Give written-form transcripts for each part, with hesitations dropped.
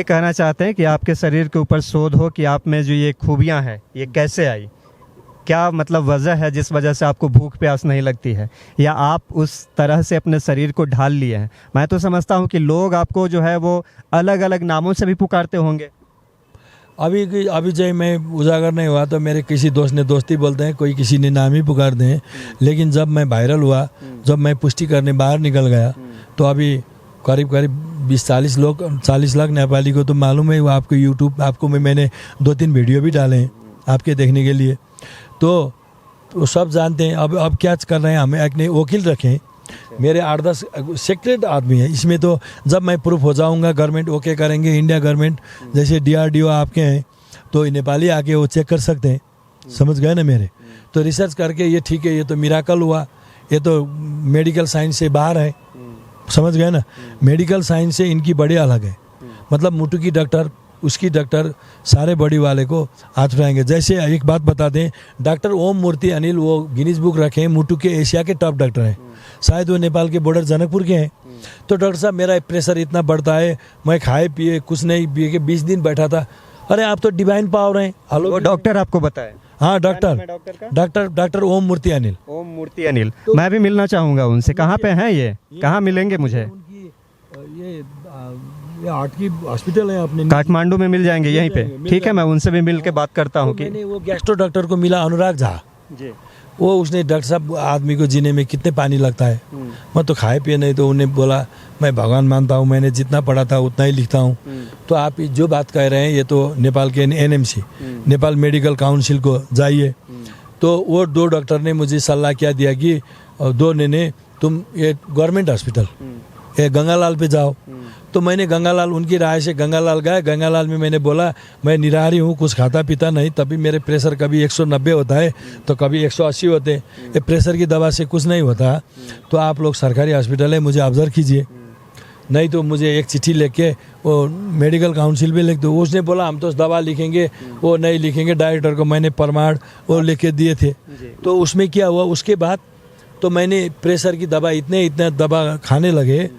ये कहना चाहते हैं कि आपके शरीर के ऊपर शोध हो कि आप में जो ये खूबियाँ हैं ये कैसे आई, क्या मतलब वजह है जिस वजह से आपको भूख प्यास नहीं लगती है, या आप उस तरह से अपने शरीर को ढाल लिए हैं। मैं तो समझता हूँ कि लोग आपको जो है वो अलग अलग नामों से भी पुकारते होंगे। अभी जब मैं उजागर नहीं हुआ तो मेरे किसी दोस्त ने दोस्ती बोलते हैं, कोई किसी ने नाम ही पुकारते हैं। लेकिन जब मैं वायरल हुआ, जब मैं पुष्टि करने बाहर निकल गया, तो अभी करीब 40 लाख नेपाली को तो मालूम है। वो आपको यूट्यूब आपको मैंने 2-3 वीडियो भी डाले हैं आपके देखने के लिए, तो सब जानते हैं। अब क्या कर रहे हैं, हमें एक वकील रखें। मेरे 8-10 सेक्रेट आदमी है इसमें, तो जब मैं प्रूफ हो जाऊंगा गवर्नमेंट ओके करेंगे, इंडिया गवर्नमेंट जैसे DRDO आपके हैं तो नेपाली आके वो चेक कर सकते हैं, समझ गए ना मेरे। तो रिसर्च करके ये ठीक है, ये तो मिराकल हुआ, ये तो मेडिकल साइंस से बाहर है, समझ गए ना। मेडिकल साइंस से इनकी बड़ी अलग है, मतलब मुट्ठू की डॉक्टर उसकी डॉक्टर सारे बॉडी वाले को हाथ उठाएंगे। जैसे एक बात बता दें, डॉक्टर ओम मूर्ति अनिल वो गिनीज बुक रखे हैं, मुट्ठू के एशिया के टॉप डॉक्टर हैं, शायद वो नेपाल के बॉर्डर जनकपुर के हैं। तो डॉक्टर साहब मेरा प्रेशर इतना बढ़ता है, मैं खाए पिए कुछ नहीं पिए के 20 दिन बैठा था। अरे आप तो डिवाइन पावर हैं। हेलो, वो डॉक्टर आपको बताए? हाँ डॉक्टर ओम मूर्ति अनिल। ओम मूर्ति अनिल, मैं भी मिलना चाहूँगा उनसे। कहाँ पे हैं ये, कहाँ मिलेंगे मुझे? ये आर्ट की हॉस्पिटल है अपने काठमांडू में मिल जाएंगे यहीं पे? ठीक है, मैं उनसे भी मिल के बात करता हूँ। कि मैंने वो गैस्ट्रो डॉक्टर को मिला, अनुराग झा जी, वो उसने डॉक्टर साहब आदमी को जीने में कितने पानी लगता है, मैं तो खाए पिए नहीं। तो उन्हें बोला मैं भगवान मानता हूँ, मैंने जितना पढ़ा था उतना ही लिखता हूँ। तो आप जो बात कह रहे हैं ये तो नेपाल के NMC नेपाल मेडिकल काउंसिल को जाइए। तो वो 2 डॉक्टर ने मुझे सलाह क्या दिया कि 2 ने तुम ये गवर्नमेंट हॉस्पिटल ये गंगालाल पे जाओ। तो मैंने गंगालाल, उनकी राय से गंगालाल गए। गंगालाल में मैंने बोला मैं निराहारी हूँ, कुछ खाता पीता नहीं, तभी मेरे प्रेशर कभी 190 होता है तो कभी 180 होते हैं। ये प्रेशर की दवा से कुछ नहीं होता। तो आप लोग सरकारी हॉस्पिटल है, मुझे ऑब्जर्व कीजिए, नहीं तो मुझे एक चिट्ठी लेके वो मेडिकल काउंसिल पे लिख दो। उसने बोला हम तो दवा लिखेंगे, वो नहीं लिखेंगे। डायरेक्टर को मैंने प्रमाण वो लेके दिए थे। तो उसमें क्या हुआ, उसके बाद तो मैंने प्रेशर की दवा इतने दवा खाने लगे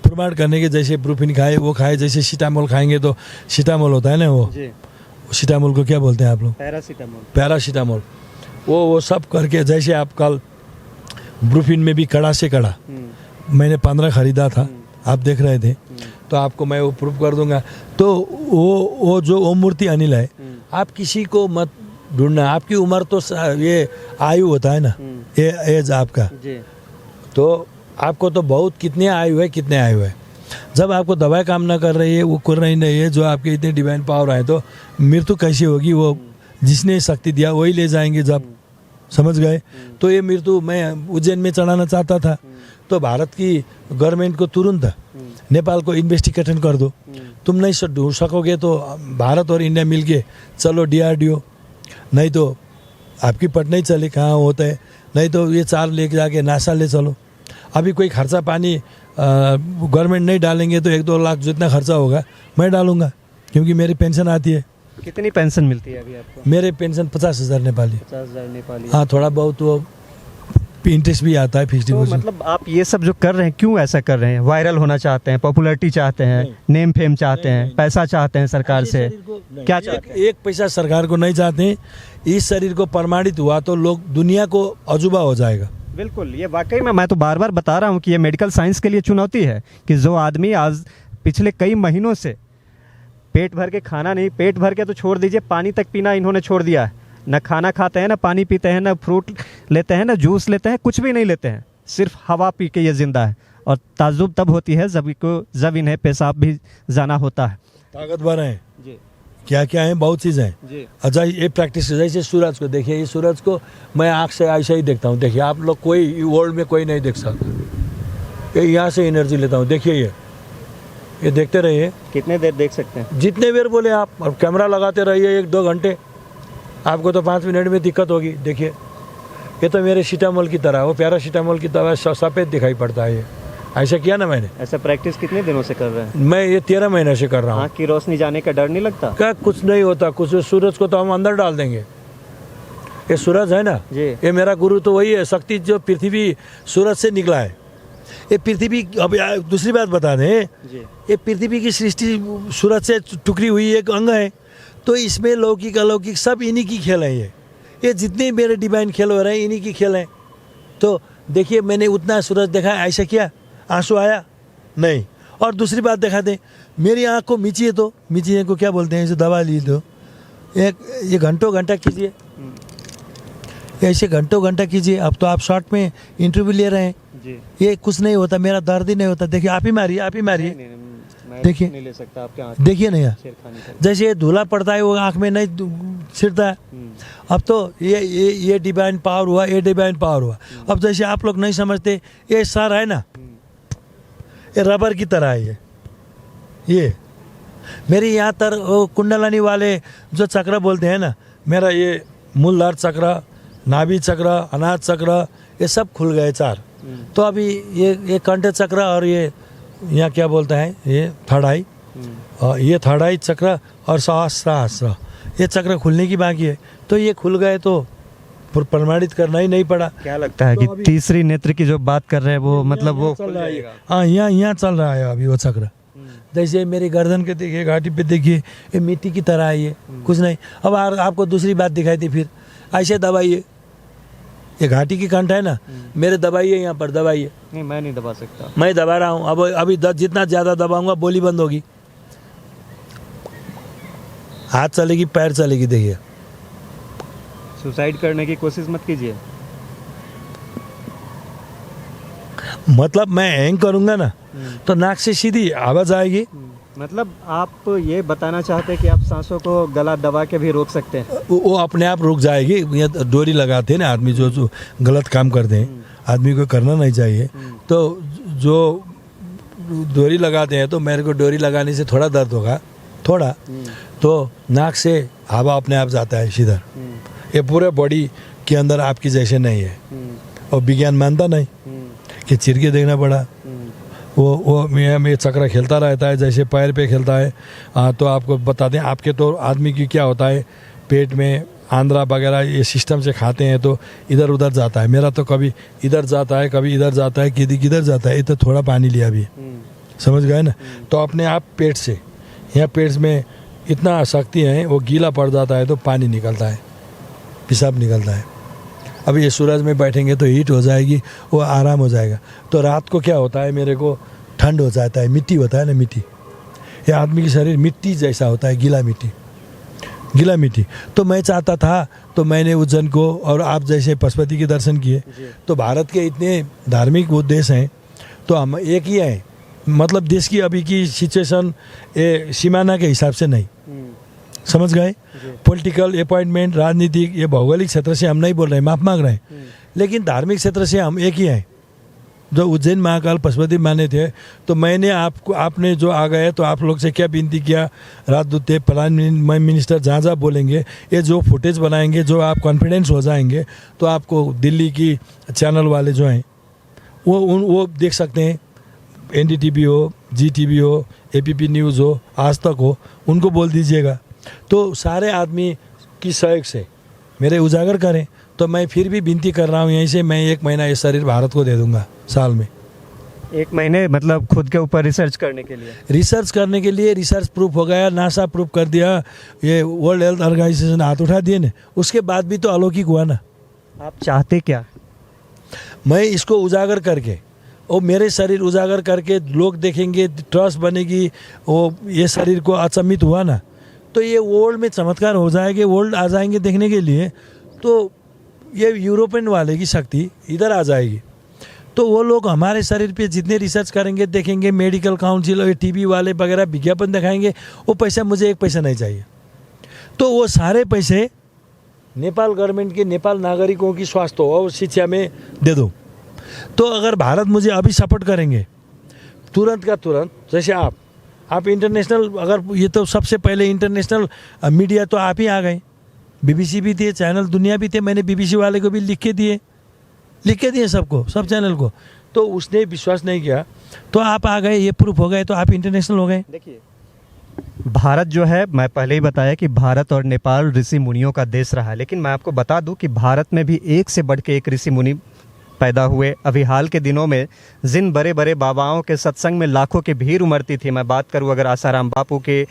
प्रमाण करने के, जैसे ब्रूफिन खाए वो खाए, जैसे सीटामोल खाएंगे तो सीटामोल होता है ना, वो सीटामोल को क्या बोलते हैं आप लोग? पैरासीटामोल। वो सब करके, जैसे आप कल ब्रूफिन में भी कड़ा से कड़ा मैंने 15 खरीदा था, आप देख रहे थे, तो आपको मैं वो प्रूफ कर दूंगा। तो वो जो ओम मूर्ति अनिल है, आप किसी को मत ढूंढना। आपकी उम्र तो ये आयु होता है ना, ये एज आपका, तो आपको तो बहुत कितने आयु है। जब आपको दवाई काम ना कर रही है, वो कर रही नहीं है, जो आपके इतने डिवाइन पावर आए, तो मृत्यु कैसी होगी? वो जिसने शक्ति दिया वही ले जाएंगे जब, समझ गए। तो ये मृत्यु मैं उज्जैन में चढ़ाना चाहता था, तो भारत की गवर्नमेंट को तुरंत नेपाल को इन्वेस्टिगेशन कर दो। तुम नहीं ढूंढ सकोगे तो भारत और इंडिया मिलके चलो DRDO, नहीं तो आपकी पट नहीं चले कहाँ होता है, नहीं तो ये 4 लेके जाके नासा ले चलो। अभी कोई खर्चा पानी गवर्नमेंट नहीं डालेंगे तो 1-2 लाख जितना खर्चा होगा मैं डालूंगा, क्योंकि मेरी पेंशन आती है। कितनी पेंशन मिलती है अभी आपको? मेरे पेंशन 50,000 नेपाली। 50,000 नेपाली। हाँ, थोड़ा बहुत वो इंटरेस्ट भी आता है, फिक्स्ड डिपॉजिट। मतलब आप ये सब जो कर रहे हैं, क्यों ऐसा कर रहे हैं? वायरल होना चाहते हैं, पॉपुलैरिटी चाहते हैं, नेम फेम चाहते हैं, पैसा चाहते हैं सरकार से? क्या चाहते हैं? एक पैसा सरकार को नहीं चाहते हैं। इस शरीर को प्रमाणित हुआ तो लोग दुनिया को अजूबा हो जाएगा। बिल्कुल, ये वाकई में मैं तो बार बार बता रहा हूँ कि ये मेडिकल साइंस के लिए चुनौती है कि जो आदमी आज पिछले कई महीनों से पेट भर के खाना नहीं, पेट भर के तो छोड़ दीजिए, पानी तक पीना इन्होंने छोड़ दिया है। न खाना खाते हैं, न पानी पीते हैं, न फ्रूट लेते हैं, न जूस लेते हैं, कुछ भी नहीं लेते हैं, सिर्फ हवा पी के ये जिंदा है। और ताज्जुब तब होती है जब इन्हें पेशाब भी जाना होता है। ताकतवर हैं जी, क्या क्या है, बहुत चीज़ें हैं। अच्छा, ये प्रैक्टिस जैसे सूरज को देखिए, ये सूरज को मैं आँख से ऐसा ही देखता हूँ। देखिए आप लोग, कोई वर्ल्ड में कोई नहीं देख सकता। ये यहाँ से एनर्जी लेता हूँ, देखिए ये देखते रहिए। कितने देर देख सकते हैं? जितने देर बोले आप, और कैमरा लगाते रहिए 1-2 घंटे, आपको तो 5 मिनट में दिक्कत होगी। देखिए ये तो मेरे सीटामोल की तरह, वो पैरासीटामोल की तरह सफ़ेद दिखाई पड़ता है। ये ऐसा किया ना मैंने। ऐसा प्रैक्टिस कितने दिनों से कर रहे हैं? मैं ये 13 महीने से कर रहा हूँ। आँख की रोशनी जाने का डर नहीं लगता? क्या, कुछ नहीं होता। कुछ सूरज को तो हम अंदर डाल देंगे। ये सूरज है ना जी, ये मेरा गुरु तो वही है। शक्ति जो पृथ्वी सूरज से निकला है, ये पृथ्वी, अब दूसरी बात बता दें, जी ये पृथ्वी की सृष्टि सूरज से टुकड़ी हुई एक अंग है, तो इसमें लौकिक अलौकिक सब इन्हीं की खेल है। ये जितने मेरे डिवाइन खेल हो रहे हैं इन्हीं की खेल हैं। तो देखिए, मैंने उतना सूरज देखा, ऐसा किया, आंसू आया नहीं। और दूसरी बात दिखा दें, मेरी आँख को मीचिए, तो मीचिए को क्या बोलते हैं, इसे दबा ली तो ये घंटों घंटा कीजिए, ऐसे घंटों घंटा कीजिए। अब तो आप शॉर्ट में इंटरव्यू ले रहे हैं, जी ये कुछ नहीं होता, मेरा दर्द ही नहीं होता। देखिए, आप ही मारिए, आप ही मारिए, मैं देखिए। नहीं ले सकता आपके आँख देखिए नहीं यार, छेड़खानी कर। जैसे ये धूला पड़ता है वो आँख में नहीं छिड़ता है। अब तो ये डिवाइन पावर हुआ, ये डिवाइन पावर हुआ। अब जैसे आप लोग नहीं समझते, ये सर है ना, ये रबर की तरह है। ये मेरी यहाँ तर वो कुंडलानी वाले जो चक्र बोलते हैं ना, मेरा ये मूलधार चक्र, नाभि चक्र, अनाज चक्र, ये सब खुल गए 4। तो अभी ये कंठ चक्र और ये यहाँ क्या बोलता है, ये थर्ड आई, और ये थर्ड आई चक्र और सहस्रास्त्र, ये चक्र खुलने की बाकी है। तो ये खुल गए तो प्रमाणित करना ही नहीं पड़ा। क्या लगता है कि तीसरी नेत्र की जो बात कर रहे हैं वो मतलब वो चल रहा है, हाँ यहाँ चल रहा है अभी वो चक्र। जैसे मेरी गर्दन के देखिए, घाटी पे देखिए, ये मिट्टी की तरह है, ये कुछ नहीं। अब आपको दूसरी बात दिखाई थी, फिर ऐसे दबाइए, ये घाटी की कंठ है ना, मेरे दबाइए, यहाँ पर दबाइए। नहीं, मैं नहीं दबा सकता। मैं दबा रहा हूँ, अब अभी जितना ज़्यादा दबाऊंगा बोली बंद होगी, हाथ चलेगी, पैर चलेगी। देखिए, सुसाइड करने की कोशिश मत कीजिए। मतलब मैं हैंग करूंगा ना तो नाक से सीधी आवाज आएगी। मतलब आप ये बताना चाहते हैं कि आप सांसों को गला दबा के भी रोक सकते हैं? वो अपने आप रुक जाएगी। ये डोरी लगाते हैं ना आदमी, जो गलत काम करते हैं, आदमी को करना नहीं चाहिए। तो जो डोरी लगाते हैं, तो मेरे को डोरी लगाने से थोड़ा दर्द होगा, थोड़ा, तो नाक से हवा अपने आप जाता है सीधा। ये पूरे बॉडी के अंदर आपकी जैसे नहीं है, और विज्ञान मानता नहीं कि चिर के देखना पड़ा। वो में चक्र खेलता रहता है, जैसे पैर पे खेलता है। तो आपको बता दें, आपके तो आदमी की क्या होता है, पेट में आंद्रा वगैरह ये सिस्टम से खाते हैं तो इधर उधर जाता है। मेरा तो कभी इधर जाता है, कभी इधर जाता है, किधर जाता है। ये तो थोड़ा पानी लिया भी, समझ गए ना। तो अपने आप पेट से, यहाँ पेट में इतना शक्ति है, वो गीला पड़ जाता है तो पानी निकलता है, पेशाब निकलता है। अब ये सूरज में बैठेंगे तो हीट हो जाएगी, वो आराम हो जाएगा। तो रात को क्या होता है, मेरे को ठंड हो जाता है, मिट्टी होता है ना, मिट्टी, ये आदमी की शरीर मिट्टी जैसा होता है, गीला मिट्टी। तो मैं चाहता था, तो मैंने उज्जैन को और आप जैसे पशुपति के दर्शन किए। तो भारत के इतने धार्मिक वो देश हैं, तो हम एक ही हैं। मतलब देश की अभी की सिचुएशन ये सीमाना के हिसाब से नहीं, समझ गए। पॉलिटिकल अपॉइंटमेंट, राजनीतिक, ये भौगोलिक क्षेत्र से हम नहीं बोल रहे, माफ मांग रहे हैं, लेकिन धार्मिक क्षेत्र से हम एक ही हैं। जो उज्जैन महाकाल पशुपति माने थे, तो मैंने आपने जो आ गए तो आप लोग से क्या विनती किया, राजदूत थे, प्रधान मिनिस्टर जहाँ जहाँ बोलेंगे, ये जो फुटेज बनाएंगे, जो आप कॉन्फिडेंस हो जाएंगे, तो आपको दिल्ली की चैनल वाले जो हैं वो देख सकते हैं। NDTV हो, GTV हो, APP न्यूज़ हो, आज तक हो, उनको बोल दीजिएगा। तो सारे आदमी की सहयोग से मेरे उजागर करें। तो मैं फिर भी विनती कर रहा हूँ यहीं से, मैं 1 महीना ये शरीर भारत को दे दूंगा साल में। 1 महीने मतलब खुद के ऊपर रिसर्च करने के लिए? रिसर्च प्रूफ हो गया, नासा प्रूफ कर दिया, ये वर्ल्ड हेल्थ ऑर्गेनाइजेशन हाथ उठा दिए ना, उसके बाद भी तो अलौकिक हुआ ना। आप चाहते क्या? मैं इसको उजागर करके, और मेरे शरीर उजागर करके लोग देखेंगे, ट्रस्ट बनेगी, वो ये शरीर को अचंभित हुआ ना, तो ये वर्ल्ड में चमत्कार हो जाएंगे, वर्ल्ड आ जाएंगे देखने के लिए। तो ये यूरोपियन वाले की शक्ति इधर आ जाएगी। तो वो लोग हमारे शरीर पे जितने रिसर्च करेंगे, देखेंगे, मेडिकल काउंसिल और TV वाले वगैरह विज्ञापन दिखाएंगे, वो पैसा मुझे 1 पैसा नहीं चाहिए। तो वो सारे पैसे नेपाल गवर्नमेंट के, नेपाल नागरिकों की स्वास्थ्य और शिक्षा में दे दो। तो अगर भारत मुझे अभी सपोर्ट करेंगे तुरंत का तुरंत, जैसे आप इंटरनेशनल, अगर ये तो सबसे पहले इंटरनेशनल मीडिया तो आप ही आ गए, BBC भी थे, चैनल दुनिया भी थे, मैंने BBC वाले को भी लिख के दिए सबको, सब चैनल को। तो उसने विश्वास नहीं किया, तो आप आ गए, ये प्रूफ हो गए, तो आप इंटरनेशनल हो गए। देखिए, भारत जो है, मैं पहले ही बताया कि भारत और नेपाल ऋषि मुनियों का देश रहा है, लेकिन मैं आपको बता दूं कि भारत में भी एक से बढ़ के एक ऋषि मुनि पैदा हुए। अभी हाल के दिनों में जिन बड़े बड़े बाबाओं के सत्संग में लाखों की भीड़ उमड़ती थी, मैं बात करूं अगर आसाराम बापू के,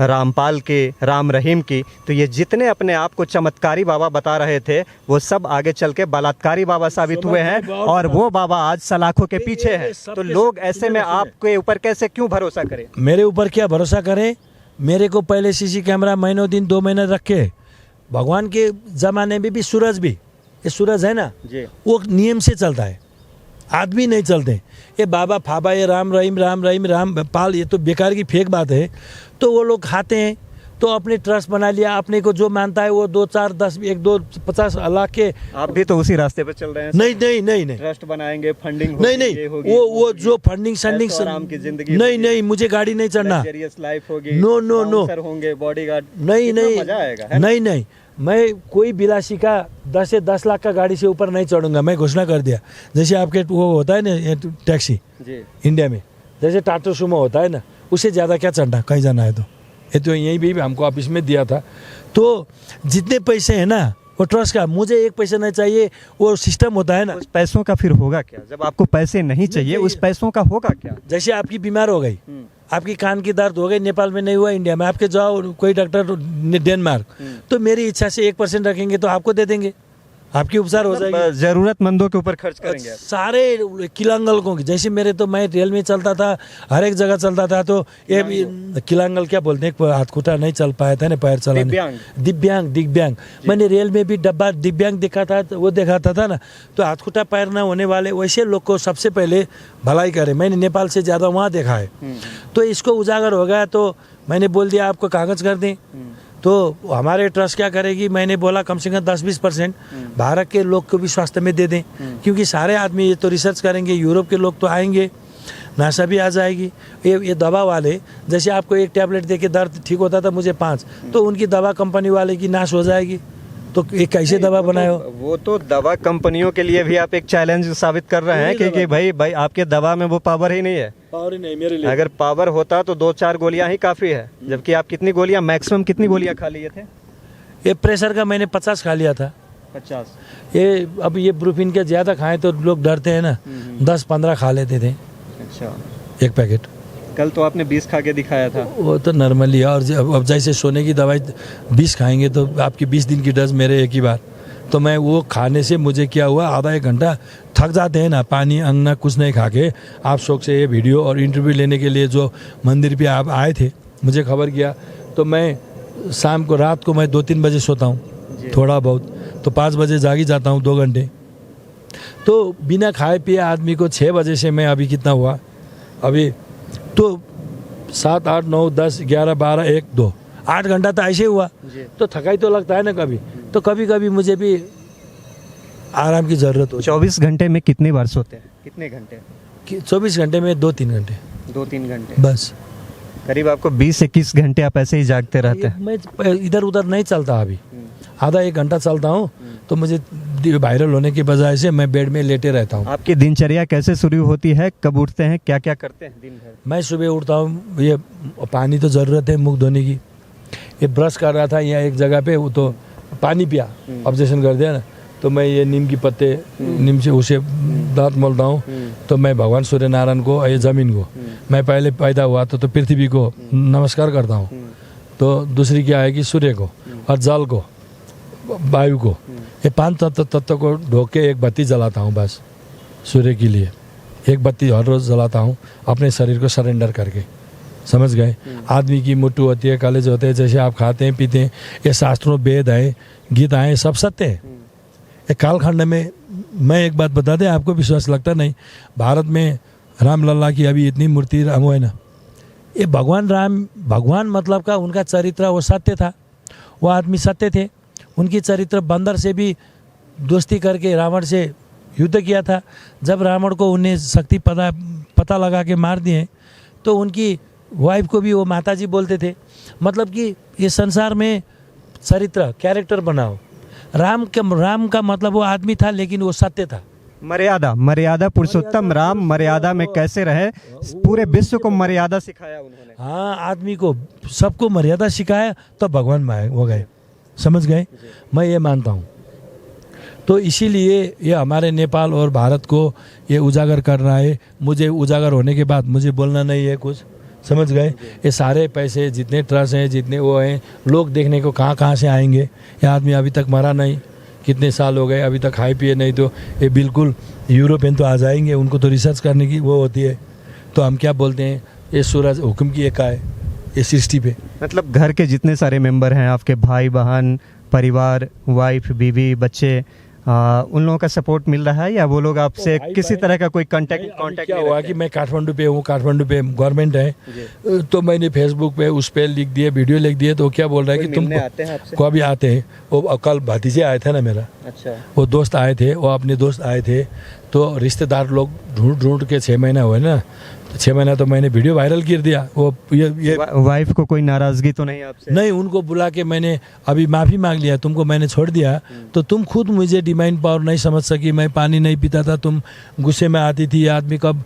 रामपाल के, राम रहीम की, तो ये जितने अपने आप को चमत्कारी बाबा बता रहे थे वो सब आगे चल के बलात्कारी बाबा साबित हुए हैं, और वो बाबा आज सलाखों के पीछे हैं। तो लोग ऐसे में आपके ऊपर कैसे क्यों भरोसा करें? मेरे ऊपर क्या भरोसा करें? मेरे को पहले सीसी कैमरा महीनों दिन 2 महीने रखे। भगवान के ज़माने में भी सूरज भी, ये सूरज है ना जी, वो नियम से चलता है, आदमी नहीं चलते। ये बाबा फाबा, ये राम रहीम राम पाल, ये तो बेकार की फेक बात है। तो वो लोग खाते हैं तो अपने ट्रस्ट बना लिया, अपने को जो मानता है वो 2 4 10 1 2 50 लाख के। आप भी तो उसी रास्ते पे चल रहे हैं। नहीं, ट्रस्ट बनाएंगे, फंडिंग नहीं, वो जो फंडिंग शंडिंग, आराम की जिंदगी, नहीं, मुझे गाड़ी नहीं चढ़ना, लाइफ होगी, नो होंगे, बॉडीगार्ड, नहीं, मैं कोई बिलासी का 10 से 10 लाख का गाड़ी से ऊपर नहीं चढ़ूंगा। मैं घोषणा कर दिया। जैसे आपके वो होता है ना टैक्सी जी, इंडिया में, जैसे टाटा सुमो होता है ना, उससे ज़्यादा क्या चढ़ना, कहीं जाना है तो। ये तो यहीं भी हमको ऑफिस में दिया था। तो जितने पैसे हैं ना वो ट्रस्ट का, मुझे 1 पैसा नहीं चाहिए। वो सिस्टम होता है ना, उस पैसों का फिर होगा क्या? जब आपको पैसे नहीं चाहिए, उस पैसों का होगा क्या? जैसे आपकी बीमार हो गई, आपकी कान की दर्द हो गई, नेपाल में नहीं हुआ, इंडिया में आपके जाओ कोई डॉक्टर डेनमार्क, तो मेरी इच्छा से 1% रखेंगे तो आपको दे देंगे, आपकी उपचार हो जाएगी। जरूरतमंदों के ऊपर खर्च करेंगे आप। सारे किलांगल की, जैसे मेरे तो मैं रेल में चलता था, हर एक जगह चलता था, तो ये भी किलांगल क्या बोलते हैं, हाथ खुटा नहीं चल पाया था ना, पैर चलाने, दिव्यांग। मैंने रेल में भी डब्बा दिव्यांग देखा था, तो वो दिखाता था ना, तो हाथ खुटा पैर ना होने वाले वैसे लोग को सबसे पहले भलाई करे। मैंने नेपाल से ज़्यादा वहाँ देखा है। तो इसको उजागर हो गया तो मैंने बोल दिया आपको कागज कर दें। तो हमारे ट्रस्ट क्या करेगी, मैंने बोला कम से कम 10-20% भारत के लोग को भी स्वास्थ्य में दे दें, क्योंकि सारे आदमी ये तो रिसर्च करेंगे, यूरोप के लोग तो आएंगे, नासा भी आ जाएगी। ये दवा वाले, जैसे आपको 1 टैबलेट दे के दर्द ठीक होता था, मुझे 5, तो उनकी दवा कंपनी वाले की नाश हो जाएगी। तो ये कैसे दवा बनाए हो? वो तो दवा कंपनियों के लिए भी आप एक चैलेंज साबित कर रहे हैं कि भाई आपके दवा में वो पावर ही नहीं है। पावर ही नहीं मेरे लिए। अगर पावर होता तो 2-4 गोलियां ही काफी है, जबकि आप कितनी गोलियां, मैक्सिमम कितनी गोलियां खा लिए थे? ये प्रेशर का मैंने 50 खा लिया था। 50। ये अब ये ब्रूफिन के ज़्यादा खाएं तो लोग डरते हैं ना, 10-15 खा लेते थे। अच्छा, 1 पैकेट। कल तो आपने 20 खा के दिखाया था। वो तो नॉर्मली है। और अब जैसे सोने की दवाई 20 खाएंगे तो आपकी 20 दिन की डज मेरे एक ही बार। तो मैं वो खाने से मुझे क्या हुआ, आधा 1 घंटा थक जाते हैं ना, पानी अंगना कुछ नहीं खा के। आप शौक से ये वीडियो और इंटरव्यू लेने के लिए जो मंदिर पे आप आए थे, मुझे खबर किया, तो मैं शाम को, रात को मैं 2-3 बजे सोता हूँ थोड़ा बहुत, तो 5 बजे जागी जाता हूँ 2 घंटे। तो बिना खाए पिए आदमी को 6 बजे से मैं अभी कितना हुआ, अभी तो 7, 8, 9, 10, 11, 12, 1, 2, 8 घंटा तो ऐसे हुआ। तो थकाई तो लगता है ना कभी, तो कभी कभी मुझे भी आराम की ज़रूरत हो। 24 घंटे में कितनी बार सोते हैं? कितने घंटे? 24 घंटे में 2-3 घंटे। 2-3 घंटे बस। करीब आपको 20-21 घंटे आप ऐसे ही जागते रहते हैं? मैं इधर उधर नहीं चलता अभी, आधा 1 घंटा चलता हूँ, तो मुझे वायरल होने की बजाय से मैं बेड में लेटे रहता हूँ। आपकी दिनचर्या कैसे शुरू होती है, कब उठते हैं, क्या क्या करते हैं दिन भर? मैं सुबह उठता हूँ, ये पानी तो ज़रूरत है मुँह धोने की। ये ब्रश कर रहा था यहाँ एक जगह पे, वो तो पानी पिया, ऑब्जेक्शन कर दिया ना, तो मैं ये नीम की पत्ते, नीम से उसे दांत मलता हूँ। तो मैं भगवान सूर्य नारायण को, ये ज़मीन को, मैं पहले पैदा हुआ तो पृथ्वी को नमस्कार करता हूँ। तो दूसरी क्या है कि सूर्य को और जल को, वायु को, ये 5 तत्व को ढोक के एक बत्ती जलाता हूँ बस सूर्य के लिए। एक बत्ती हर रोज़ जलाता हूँ अपने शरीर को सरेंडर करके, समझ गए? आदमी की मुट्ठू होती है, कलेज होते हैं, जैसे आप खाते हैं पीते हैं, ये शास्त्रों वेद है, गीता है, सब सत्य है। ये कालखंड में मैं एक बात बता दें, आपको विश्वास लगता नहीं, भारत में राम लल्ला की अभी इतनी मूर्ति राम है ना, ये भगवान राम, भगवान मतलब का उनका चरित्र वो सत्य था, वो आदमी सत्य थे। उनकी चरित्र बंदर से भी दोस्ती करके रावण से युद्ध किया था। जब रावण को उन्हें शक्ति पता लगा के मार दिए, तो उनकी वाइफ को भी वो माताजी बोलते थे। मतलब कि ये संसार में चरित्र, कैरेक्टर बनाओ। राम का मतलब वो आदमी था, लेकिन वो सत्य था। मर्यादा पुरुषोत्तम राम मर्यादा में कैसे रहे, पूरे विश्व को मर्यादा सिखाया उन्होंने। हाँ, आदमी को सबको मर्यादा सिखाया तो भगवान हो गए, समझ गए? मैं ये मानता हूँ। तो इसीलिए ये हमारे नेपाल और भारत को ये उजागर कर रहा है। मुझे उजागर होने के बाद मुझे बोलना नहीं है कुछ, समझ गए। ये सारे पैसे जितने ट्रस्ट हैं, जितने वो हैं, लोग देखने को कहाँ कहाँ से आएंगे। ये आदमी अभी तक मरा नहीं, कितने साल हो गए, अभी तक खाए पिए नहीं, तो ये बिल्कुल यूरोपियन तो आ जाएंगे, उनको तो रिसर्च करने की वो होती है। तो हम क्या बोलते हैं, ये सूरज हुक्म की एका है, ये सृष्टि पे। मतलब घर के जितने सारे मेंबर हैं आपके, भाई बहन, परिवार, वाइफ, बीवी, बच्चे, उन लोगों का सपोर्ट मिल रहा है या वो लोग आपसे भाई किसी बहन- तरह का कोई अभी कांटेक्ट क्या हुआ कि मैं काठमांडू पे हूँ, काठमांडू पे गवर्नमेंट है, तो मैंने फेसबुक पे उस पे लिख दिए, वीडियो लिख दिए, तो क्या बोल रहा है कि तुम आते हैं आपसे? को अभी आते हैं। वो कल भतीजे आए थे ना मेरा, अच्छा। वो दोस्त आए थे, वो अपने दोस्त आए थे, तो रिश्तेदार लोग ढूंढ ढूंढ के 6 महीना हुए ना, तो 6 महीना तो मैंने वीडियो वायरल कर दिया। वो ये वाइफ को कोई नाराजगी तो नहीं आपसे? नहीं, उनको बुला के मैंने अभी माफ़ी मांग लिया, तुमको मैंने छोड़ दिया, तो तुम खुद मुझे डिवाइन पावर नहीं समझ सकी, मैं पानी नहीं पीता था, तुम गुस्से में आती थी, आदमी कब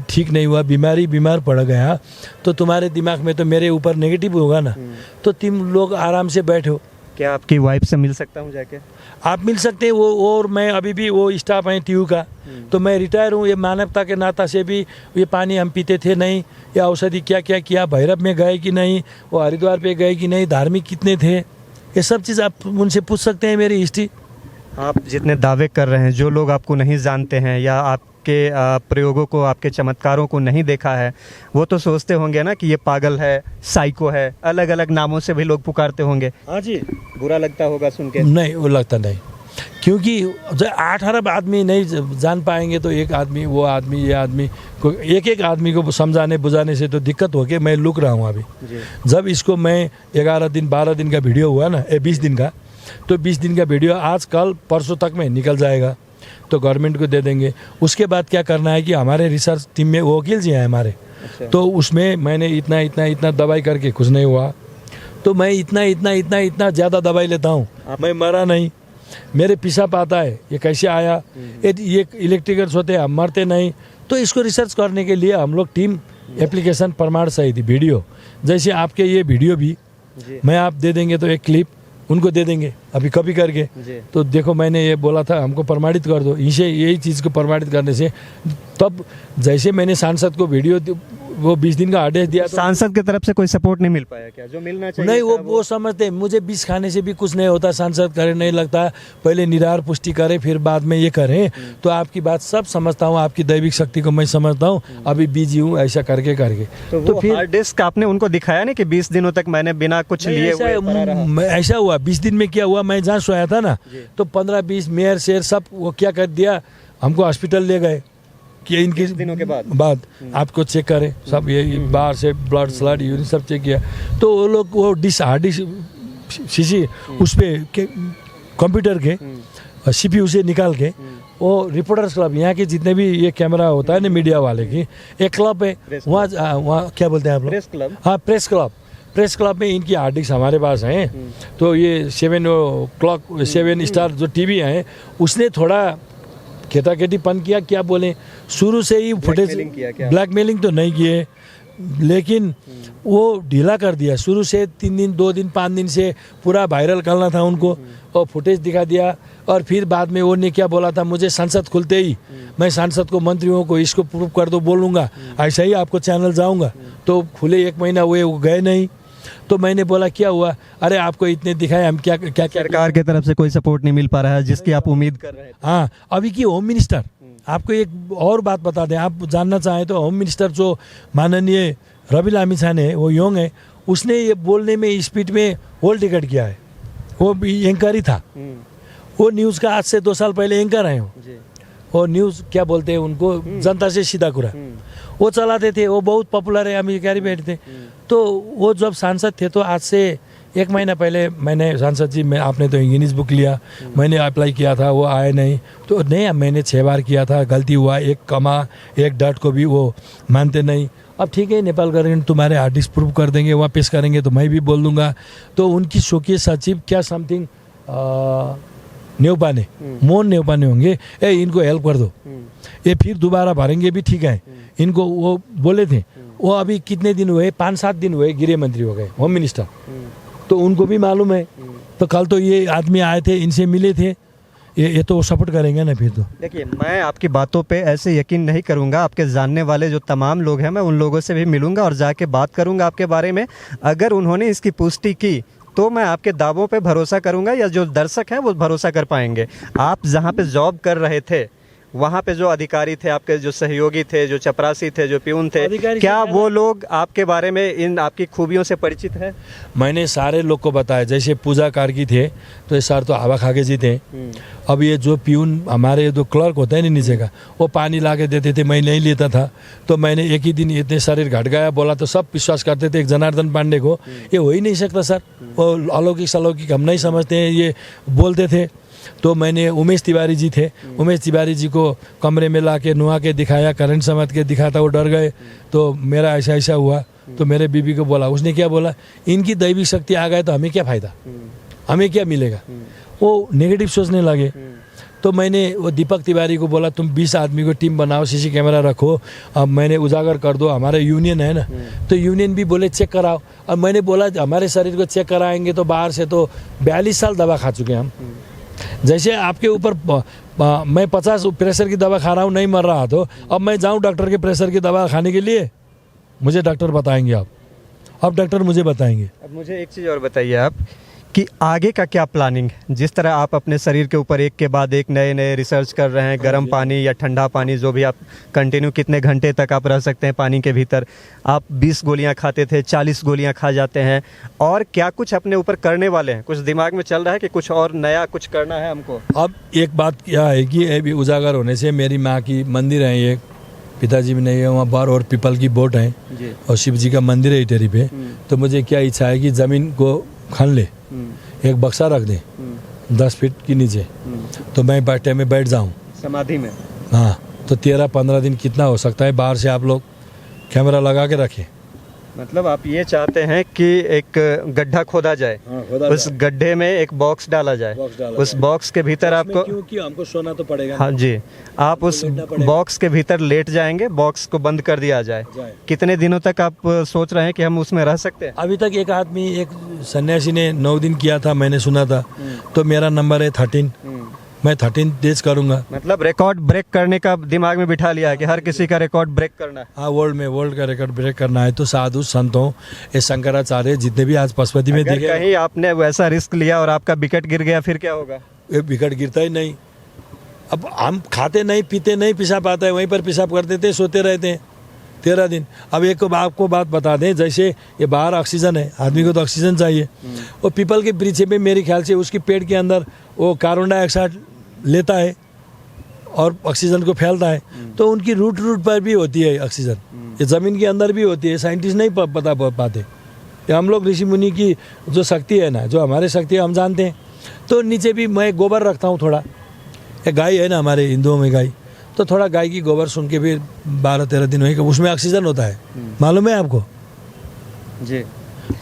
ठीक नहीं हुआ, बीमार पड़ गया, तो तुम्हारे दिमाग में तो मेरे ऊपर नेगेटिव होगा ना, तो तुम लोग आराम से बैठो। क्या आपकी वाइफ से मिल सकता हूँ जाके? आप मिल सकते हैं, वो और मैं अभी भी वो स्टाफ हैं टीयू का, तो मैं रिटायर हूँ। ये मानवता के नाता से भी ये पानी हम पीते थे नहीं, या औषधि क्या क्या किया, भैरव में गए कि नहीं, वो हरिद्वार पे गए कि नहीं, धार्मिक कितने थे, ये सब चीज़ आप उनसे पूछ सकते हैं मेरी हिस्ट्री। आप जितने दावे कर रहे हैं, जो लोग आपको नहीं जानते हैं या आपके प्रयोगों को, आपके चमत्कारों को नहीं देखा है, वो तो सोचते होंगे ना कि ये पागल है, साइको है, अलग अलग नामों से भी लोग पुकारते होंगे। हाँ जी, बुरा लगता होगा सुन के? नहीं, वो लगता नहीं, क्योंकि 8 अरब आदमी नहीं जान पाएंगे, तो एक आदमी, वो आदमी, ये आदमी को, एक आदमी को समझाने बुझाने से तो दिक्कत हो के मैं लुक रहा हूँ अभी। जब इसको मैं 11 दिन 12 दिन का वीडियो हुआ ना, 20 दिन का, तो 20 दिन का वीडियो आज कल परसों तक में निकल जाएगा, तो गवर्नमेंट को दे देंगे। उसके बाद क्या करना है कि हमारे रिसर्च टीम में वकील जी हैं हमारे, तो उसमें मैंने इतना दवाई करके कुछ नहीं हुआ, तो मैं इतना ज़्यादा दवाई लेता हूँ, मैं मरा नहीं, मेरे पेशाब आता है, ये कैसे आया, ये इलेक्ट्रिकल्स होते हैं, हम मरते नहीं। तो इसको रिसर्च करने के लिए हम लोग टीम एप्लीकेशन प्रमाण सहित वीडियो, जैसे आपके ये वीडियो भी मैं आप दे देंगे, तो एक क्लिप उनको दे देंगे अभी कॉपी करके, तो देखो मैंने ये बोला था, हमको प्रमाणित कर दो, इसे यही चीज़ को प्रमाणित करने से, तब जैसे मैंने सांसद को वीडियो वो 20 दिन का आदेश दिया, तो सांसद की तरफ से कोई सपोर्ट नहीं मिल पाया क्या, जो मिलना चाहिए? नहीं, वो समझते मुझे विष खाने से भी कुछ नहीं होता, सांसद करे नहीं लगता, पहले निराहार पुष्टि करे फिर बाद में ये करें, तो आपकी बात सब समझता हूँ, आपकी दैविक शक्ति को मैं समझता हूँ, अभी बिजी हूँ ऐसा करके तो फिर हार्ड डिस्क आपने उनको दिखाया नहीं कि 20 दिनों तक मैंने बिना कुछ लिए हुए ऐसा हुआ। 20 दिन में क्या हुआ, मैं जहाँ सोया था ना, तो 15-20 मेयर शेर सब वो क्या कर दिया, हमको हॉस्पिटल ले गए कि इनके दिनों के बाद आपको चेक करें सब, ये बाहर से ब्लड स्लड यूरिन सब चेक किया, तो वो लोग वो हार्ड डिस्क शीशी उस पर कंप्यूटर के CPU से निकाल के, वो रिपोर्टर्स क्लब, यहाँ के जितने भी ये कैमरा होता है ना मीडिया वाले की, एक क्लब है वहाँ क्या बोलते हैं आप लोग, प्रेस क्लब? हाँ, प्रेस क्लब में इनकी हार्ड डिस्क हमारे पास हैं। तो ये 7 स्टार जो टीवी है, उसने थोड़ा खेताखेतीपन किया, क्या बोले, शुरू से ही फुटेज, ब्लैकमेलिंग तो नहीं किए, लेकिन वो ढीला कर दिया शुरू से, 3 दिन 2 दिन 5 दिन से पूरा वायरल करना था उनको, और फुटेज दिखा दिया, और फिर बाद में वो ने क्या बोला था, मुझे संसद खुलते ही मैं सांसद को, मंत्रियों को इसको प्रूव कर दो बोलूँगा, ऐसा ही आपको चैनल जाऊँगा, तो खुले 1 महीना हुए, वो गए नहीं, तो मैंने बोला क्या हुआ, अरे आपको इतने दिखाए, हम क्या सरकार की तरफ से कोई सपोर्ट नहीं मिल पा रहा है जिसकी आप उम्मीद कर रहे हैं? हाँ, अभी की होम मिनिस्टर, आपको एक और बात बता दें, आप जानना चाहें तो, होम मिनिस्टर जो माननीय रवि लामिछाने है, वो योंग है, उसने ये बोलने में स्पीड में होल टिकट किया है, वो भी एंकर ही था, वो न्यूज़ का आज से 2 साल पहले एंकर है वो न्यूज़ क्या बोलते हैं उनको, जनता से सीधा कुरा, वो चलाते थे, वो बहुत पॉपुलर है, अमेरिका बैठे थे। तो वो जब सांसद थे, तो आज से 1 महीना पहले मैंने, सांसद जी मैं, आपने तो गिनीज बुक लिया, मैंने अप्लाई किया था, वो आए नहीं, तो नहीं, मैंने 6 बार किया था, गलती हुआ, 1 कमा 1 डॉट को भी वो मानते नहीं। अब ठीक है, नेपाल गवर्नमेंट तुम्हारे हार्ड डिस्क प्रूव कर देंगे, वहाँ पेश करेंगे, तो मैं भी बोल दूंगा। तो उनकी शोकीय सचिव क्या समथिंग नेउपाने, मोहन नेउपाने होंगे, इनको हेल्प कर दो, ये फिर दोबारा भरेंगे भी, ठीक है, इनको वो बोले थे, वो अभी कितने दिन हुए, 5-7 दिन हुए, गृह मंत्री हो गए, होम मिनिस्टर, तो उनको भी मालूम है। तो कल तो ये आदमी आए थे, इनसे मिले थे, ये तो सपोर्ट करेंगे ना फिर तो। देखिए, मैं आपकी बातों पे ऐसे यकीन नहीं करूंगा। आपके जानने वाले जो तमाम लोग हैं, मैं उन लोगों से भी मिलूंगा और जाके बात करूंगा आपके बारे में। अगर उन्होंने इसकी पुष्टि की तो मैं आपके दावों पे भरोसा करूंगा, या जो दर्शक हैं वो भरोसा कर पाएंगे। आप जहां पे जॉब कर रहे थे, वहाँ पे जो अधिकारी थे, आपके जो सहयोगी थे, जो चपरासी थे, जो प्यून थे, क्या वो लोग आपके बारे में इन आपकी खूबियों से परिचित हैं? मैंने सारे लोग को बताया। जैसे पूजा कारकी थे तो ये सर तो हवा खा के जीते। अब ये जो प्यून हमारे जो क्लर्क होता है ना नीचे का, वो पानी ला के देते थे, मैं नहीं लेता था। तो मैंने एक ही दिन इतने शरीर घट गया बोला तो सब विश्वास करते थे एक जनार्दन पांडे को, ये हो ही नहीं सकता सर, वो अलौकिक सलौकिक हम नहीं समझते हैं, ये बोलते थे। तो मैंने उमेश तिवारी जी थे, उमेश तिवारी जी को कमरे में ला के नुआ के दिखाया, करंट समझ के दिखाता, वो डर गए। तो मेरा ऐसा ऐसा हुआ तो मेरे बीबी को बोला, उसने क्या बोला, इनकी दैविक शक्ति आ गए तो हमें क्या फ़ायदा, हमें क्या मिलेगा। वो नेगेटिव सोचने लगे। तो मैंने वो दीपक तिवारी को बोला तुम 20 आदमी को टीम बनाओ, सीसी कैमरा रखो, अब मैंने उजागर कर दो, हमारे यूनियन है ना। तो यूनियन भी बोले चेक कराओ। अब मैंने बोला हमारे शरीर को चेक कराएंगे तो बाहर से तो 42 साल दवा खा चुके हैं हम। जैसे आपके ऊपर मैं 50 प्रेशर की दवा खा रहा हूँ, नहीं मर रहा, तो अब मैं जाऊँ डॉक्टर के प्रेशर की दवा खाने के लिए, मुझे डॉक्टर बताएंगे। अब डॉक्टर मुझे बताएंगे। अब मुझे एक चीज़ और बताइए आप कि आगे का क्या प्लानिंग है? जिस तरह आप अपने शरीर के ऊपर एक के बाद एक नए नए रिसर्च कर रहे हैं, गर्म पानी या ठंडा पानी, जो भी आप कंटिन्यू कितने घंटे तक आप रह सकते हैं पानी के भीतर। आप 20 गोलियां खाते थे, 40 गोलियां खा जाते हैं, और क्या कुछ अपने ऊपर करने वाले हैं? कुछ दिमाग में चल रहा है कि कुछ और नया कुछ करना है हमको? अब एक बात क्या है कि अभी उजागर होने से मेरी माँ की मंदिर है, एक पिताजी भी नहीं है वहाँ पर, और पीपल की बोट है और शिव जी का मंदिर है इटेरी पे। तो मुझे क्या इच्छा है कि ज़मीन को खन ले, एक बक्सा रख दे 10 फीट के नीचे, तो मैं बैठे में बैठ जाऊं समाधि में। हाँ, तो 13-15 दिन कितना हो सकता है, बाहर से आप लोग कैमरा लगा के रखें। मतलब आप ये चाहते हैं कि एक गड्ढा खोदा जाए, उस गड्ढे में एक बॉक्स डाला जाए, उस बॉक्स के भीतर आपको, क्योंकि हमको सोना तो पड़ेगा। हाँ जी, आप उस बॉक्स के भीतर लेट जाएंगे, बॉक्स को बंद कर दिया जाए। कितने दिनों तक आप सोच रहे हैं कि हम उसमें रह सकते हैं? अभी तक एक आदमी, एक सन्यासी ने 9 दिन किया था, मैंने सुना था। तो मेरा नंबर है 13, मैं 13 डेज करूंगा। मतलब रिकॉर्ड ब्रेक करने का दिमाग में बिठा लिया है कि हर किसी का रिकॉर्ड ब्रेक करना है। हाँ, वर्ल्ड का रिकॉर्ड ब्रेक करना है। तो साधु संतों, ये शंकराचार्य जितने भी आज पशुपति में दिखे, कहीं आपने वैसा रिस्क लिया और आपका विकेट गिर गया, फिर क्या होगा? ये विकेट गिरता ही नहीं। अब हम खाते नहीं, पीते नहीं, पेशाब आता है वहीं पर पेशाब करते थे, सोते रहते हैं 13 दिन। अब एक आपको बात बता दें, जैसे ये बाहर ऑक्सीजन है, आदमी को तो ऑक्सीजन चाहिए। और पीपल के वृक्ष में मेरे ख्याल से उसके पेट के अंदर वो कार्बन डाइऑक्साइड लेता है और ऑक्सीजन को फैलता है। तो उनकी रूट पर भी होती है ऑक्सीजन, ये ज़मीन के अंदर भी होती है। साइंटिस्ट नहीं पता पाते। ये हम लोग ऋषि मुनि की जो शक्ति है ना, जो हमारे शक्ति है हम जानते हैं। तो नीचे भी मैं गोबर रखता हूँ थोड़ा, एक गाय है ना हमारे हिंदुओं में गाय, तो थोड़ा गाय की गोबर सुन के फिर 12-13 दिन हुए, उसमें ऑक्सीजन होता है, मालूम है आपको जी।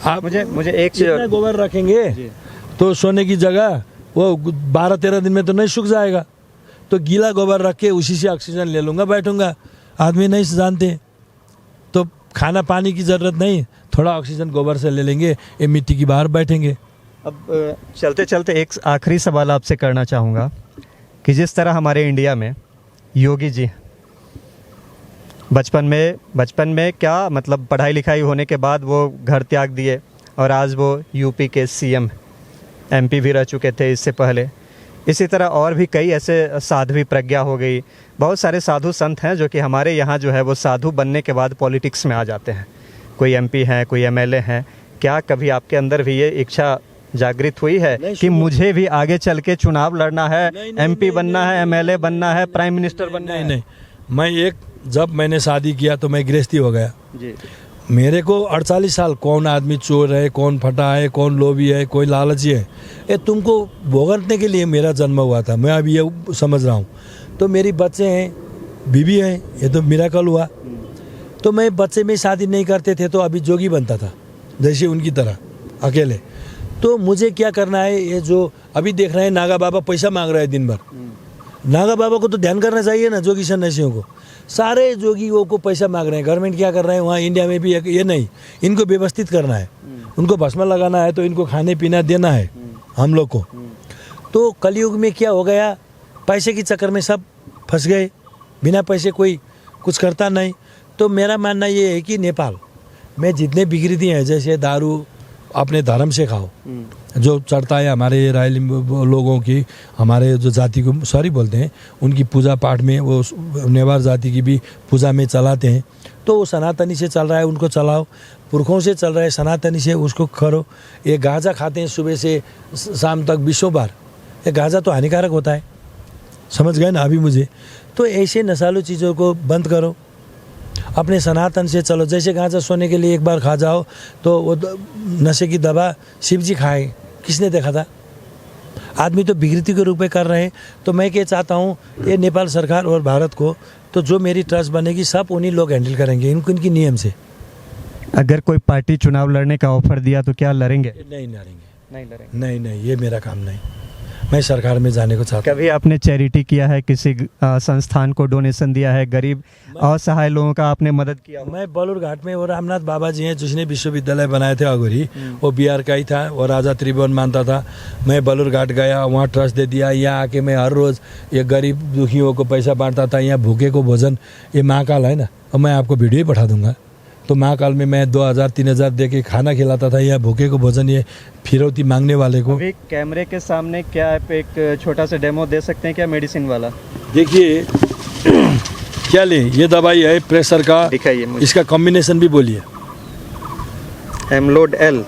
आप मुझे एक चीज, गोबर रखेंगे तो सोने की जगह वो 12-13 दिन में तो नहीं सूख जाएगा। तो गीला गोबर रख के उसी से ऑक्सीजन ले लूँगा, बैठूंगा। आदमी नहीं जानते, तो खाना पानी की ज़रूरत नहीं, थोड़ा ऑक्सीजन गोबर से ले लेंगे, ये मिट्टी की बाहर बैठेंगे। अब चलते चलते एक आखिरी सवाल आपसे करना चाहूँगा कि जिस तरह हमारे इंडिया में योगी जी बचपन में क्या मतलब पढ़ाई लिखाई होने के बाद वो घर त्याग दिए, और आज वो यूपी के सीएम, एमपी भी रह चुके थे इससे पहले। इसी तरह और भी कई ऐसे साध्वी प्रज्ञा हो गई, बहुत सारे साधु संत हैं जो कि हमारे यहाँ जो है वो साधु बनने के बाद पॉलिटिक्स में आ जाते हैं। कोई एमपी हैं, कोई एमएलए हैं। क्या कभी आपके अंदर भी ये इच्छा जागृत हुई है कि मुझे भी आगे चल के चुनाव लड़ना है, एमपी बनना है, एमएलए बनना है, प्राइम मिनिस्टर बनना है? नहीं, मैं जब मैंने शादी किया तो मैं गृहस्थी हो गया जी। मेरे को 48 साल, कौन आदमी चोर है, कौन फटा है, कौन लोभी है, कोई लालची है, ये तुमको भुगतने के लिए मेरा जन्म हुआ था। मैं अभी ये समझ रहा हूँ। तो मेरी बच्चे हैं, बीवी है, ये तो मिराकल हुआ। तो मैं बच्चे में शादी नहीं करते थे तो अभी जोगी बनता था, जैसे उनकी तरह अकेले। तो मुझे क्या करना है, ये जो अभी देख रहे हैं नागा बाबा पैसा मांग रहे हैं दिन भर, नागा बाबा को तो ध्यान करना चाहिए ना, जोगी सन्यासियों को। सारे जोगियों को पैसा मांग रहे हैं। गवर्नमेंट क्या कर रहे हैं वहाँ इंडिया में भी, ये नहीं, इनको व्यवस्थित करना है, उनको भस्म लगाना है, तो इनको खाने पीना देना है हम लोग को। तो कलयुग में क्या हो गया, पैसे के चक्कर में सब फंस गए, बिना पैसे कोई कुछ करता नहीं। तो मेरा मानना ये है कि नेपाल में जितने विकृति हैं, जैसे दारू अपने धर्म से खाओ, जो चढ़ता है हमारे रायली लोगों की, हमारे जो जाति को सॉरी बोलते हैं, उनकी पूजा पाठ में वो नेवार जाति की भी पूजा में चलाते हैं। तो वो सनातनी से चल रहा है, उनको चलाओ, पुरखों से चल रहा है सनातनी से, उसको करो। ये गांजा खाते हैं सुबह से शाम तक 20 बार, ये गांजा तो हानिकारक होता है, समझ गए ना अभी मुझे। तो ऐसे नशालू चीज़ों को बंद करो, अपने सनातन से चलो। जैसे गांजा सोने के लिए एक बार खा जाओ तो वो नशे की दवा शिव जी खाए, किसने देखा था? आदमी तो विकृति के रूप में कर रहे हैं। तो मैं क्या चाहता हूँ, ये नेपाल सरकार और भारत को, तो जो मेरी ट्रस्ट बनेगी सब उन्हीं लोग हैंडल करेंगे, इनकी नियम से। अगर कोई पार्टी चुनाव लड़ने का ऑफर दिया तो क्या लड़ेंगे? नहीं लड़ेंगे, नहीं लड़ेंगे। नहीं, ये मेरा काम नहीं। मैं सरकार में जाने को चाहता हूँ। कभी आपने चैरिटी किया है, किसी संस्थान को डोनेशन दिया है, गरीब असहाय लोगों का आपने मदद किया हो? मैं बलुरघाट में वो रामनाथ बाबा जी हैं जिसने विश्वविद्यालय बनाए थे अगोरी, वो बिहार का ही था, वो राजा त्रिभुवन मानता था। मैं बलुरघाट गया, वहाँ ट्रस्ट दे दिया। यहाँ आके मैं हर रोज़ ये गरीब दुखियों को पैसा बांटता था। यहाँ भूखे को भोजन, ये महाकाल है ना, और मैं आपको वीडियो ही पठा दूंगा। तो महाकाल में मैं 2000-3000 दे के खाना खिलाता था, यहाँ भूखे को भोजन, ये फिरौती मांगने वाले को। अभी कैमरे के सामने क्या आप एक छोटा सा डेमो दे सकते हैं क्या, मेडिसिन वाला? देखिए क्या ले, ये दवाई है प्रेशर का, दिखाइए मुझे। इसका कॉम्बिनेशन भी बोलिए। एमलोड एल